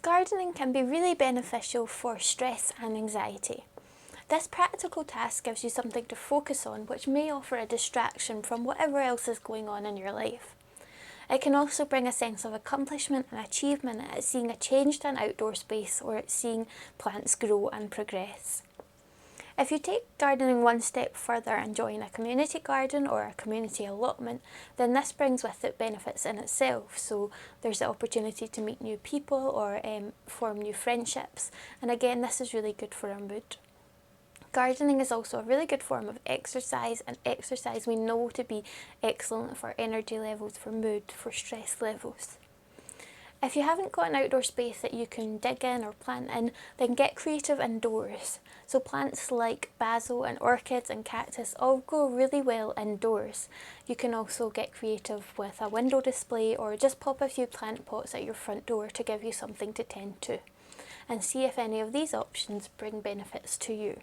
Gardening can be really beneficial for stress and anxiety. This practical task gives you something to focus on, which may offer a distraction from whatever else is going on in your life. It can also bring a sense of accomplishment and achievement at seeing a changed and outdoor space, or at seeing plants grow and progress. If you take gardening one step further and join a community garden or a community allotment, then this brings with it benefits in itself. So there's the opportunity to meet new people or form new friendships. And again, this is really good for our mood. Gardening is also a really good form of exercise, and exercise we know to be excellent for energy levels, for mood, for stress levels. If you haven't got an outdoor space that you can dig in or plant in, then get creative indoors. So plants like basil and orchids and cactus all grow really well indoors. You can also get creative with a window display, or just pop a few plant pots at your front door to give you something to tend to. And see if any of these options bring benefits to you.